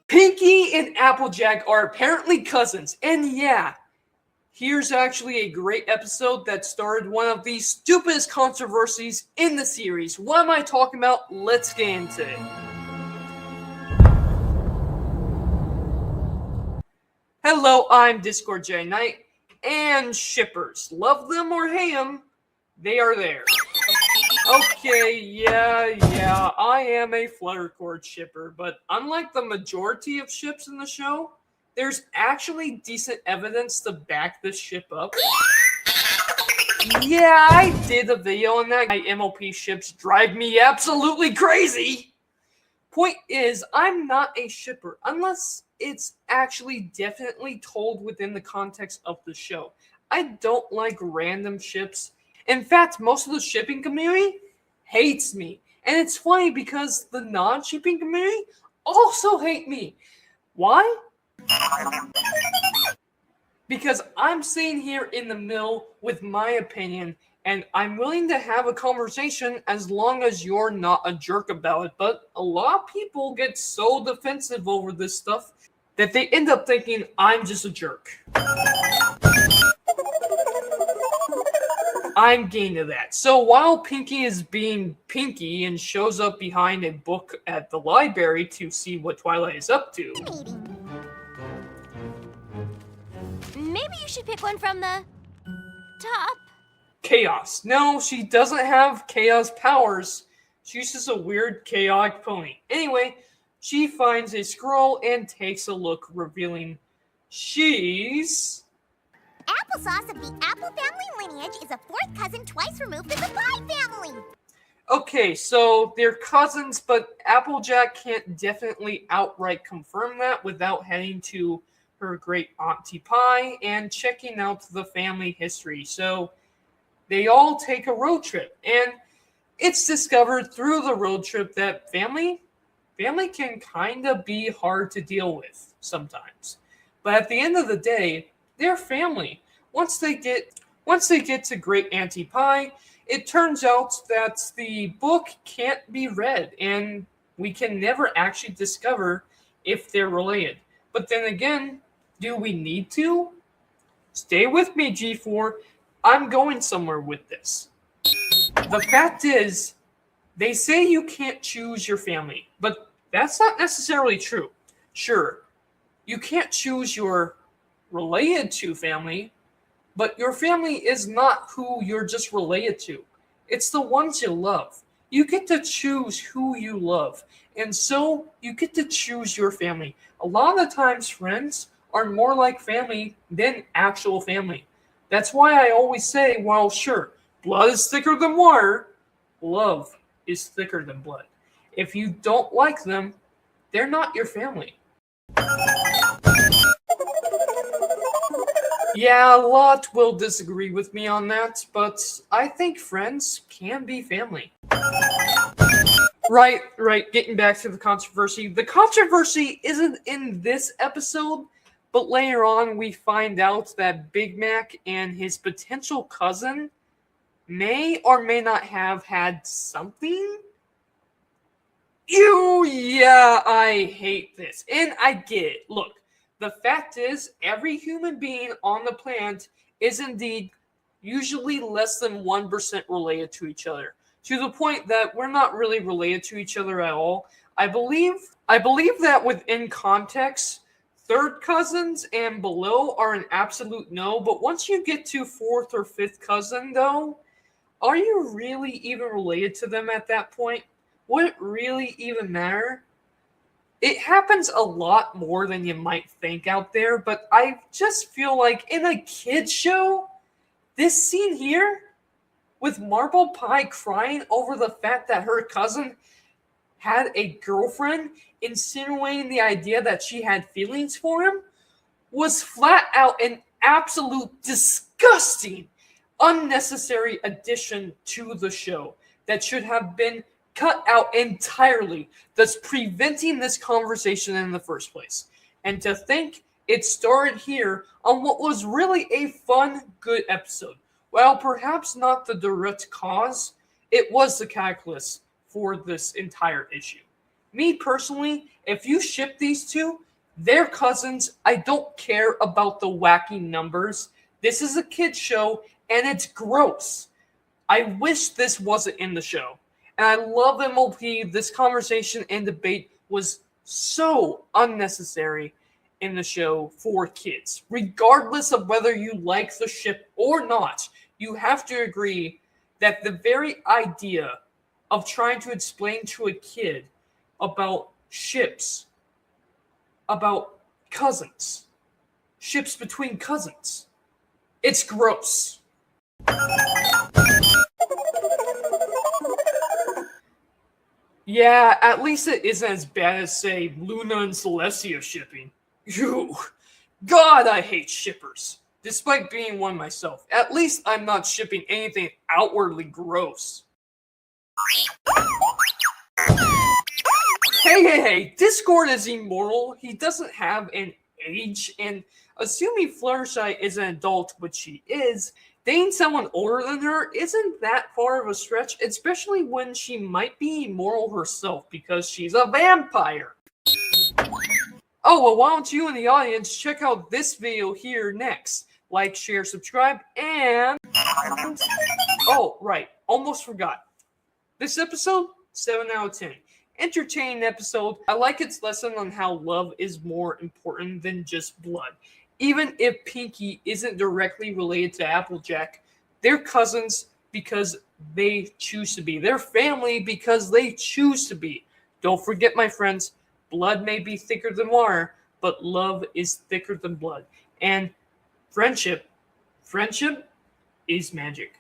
Pinky and Applejack are apparently cousins, and yeah, here's actually a great episode that started one of the stupidest controversies in the series. What am I talking about? Let's get into it. Hello, I'm Discord J Knight, and shippers, love them or hate them, they are there. Okay, yeah, I am a Fluttercord shipper, but unlike the majority of ships in the show, there's actually decent evidence to back this ship up. Yeah, I did a video on that. My MOP ships drive me absolutely crazy. Point is, I'm not a shipper unless it's actually definitely told within the context of the show. I don't like random ships. In fact, most of the shipping community hates me. And it's funny because the non-shipping community also hate me. Why? Because I'm sitting here in the middle with my opinion, and I'm willing to have a conversation as long as you're not a jerk about it. But a lot of people get so defensive over this stuff that they end up thinking I'm just a jerk. I'm getting to that. So while Pinky is being Pinky and shows up behind a book at the library to see what Twilight is up to, maybe you should pick one from the top. Chaos. No, she doesn't have chaos powers. She's just a weird chaotic pony. Anyway, she finds a scroll and takes a look, revealing she's... Applesauce of the Apple family lineage is a fourth cousin twice removed from the Pie family. Okay, so they're cousins, but Applejack can't definitely outright confirm that without heading to her great Auntie Pie and checking out the family history. So they all take a road trip, and it's discovered through the road trip that family can kind of be hard to deal with sometimes. But at the end of the day, they're family. Once they get to Great Auntie Pie, it turns out that the book can't be read, and we can never actually discover if they're related. But then again, do we need to? Stay with me, G4. I'm going somewhere with this. The fact is, they say you can't choose your family, but that's not necessarily true. Sure, you can't choose your related to family, but your family is not who you're just related to. It's the ones you love. You get to choose who you love, and so you get to choose your family. A lot of the times, friends are more like family than actual family. That's why I always say, well, sure, blood is thicker than water. Love is thicker than blood. If you don't like them, they're not your family. Yeah, a lot will disagree with me on that, but I think friends can be family. Right, getting back to the controversy. The controversy isn't in this episode, but later on we find out that Big Mac and his potential cousin may or may not have had something. Yeah, I hate this. And I get it. Look, the fact is, every human being on the planet is indeed usually less than 1% related to each other, to the point that we're not really related to each other at all. I believe that within context, third cousins and below are an absolute no, but once you get to fourth or fifth cousin, though, are you really even related to them at that point? Would it really even matter? It happens a lot more than you might think out there, but I just feel like in a kid's show, this scene here, with Marble Pie crying over the fact that her cousin had a girlfriend, insinuating the idea that she had feelings for him, was flat out an absolute disgusting, unnecessary addition to the show that should have been cut out entirely, thus preventing this conversation in the first place. And to think it started here on what was really a fun, good episode. While perhaps not the direct cause, it was the catalyst for this entire issue. Me personally, if you ship these two, they're cousins. I don't care about the wacky numbers. This is a kid's show, and it's gross. I wish this wasn't in the show. And I love MLP. This conversation and debate was so unnecessary in the show for kids. Regardless of whether you like the ship or not, you have to agree that the very idea of trying to explain to a kid about ships, about cousins, ships between cousins, it's gross. Yeah, at least it isn't as bad as, say, Luna and Celestia shipping. Ew. God, I hate shippers. Despite being one myself, at least I'm not shipping anything outwardly gross. Hey, Discord is immoral. He doesn't have an age, and assuming Fluttershy is an adult, which she is, dating someone older than her isn't that far of a stretch, especially when she might be immoral herself because she's a vampire. Oh, well, why don't you in the audience check out this video here next? Like, share, subscribe, and... Oh, right, almost forgot. This episode, 7 out of 10. Entertaining episode. I like its lesson on how love is more important than just blood. Even if Pinkie isn't directly related to Applejack, they're cousins because they choose to be. They're family because they choose to be. Don't forget, my friends, blood may be thicker than water, but love is thicker than blood. And friendship is magic.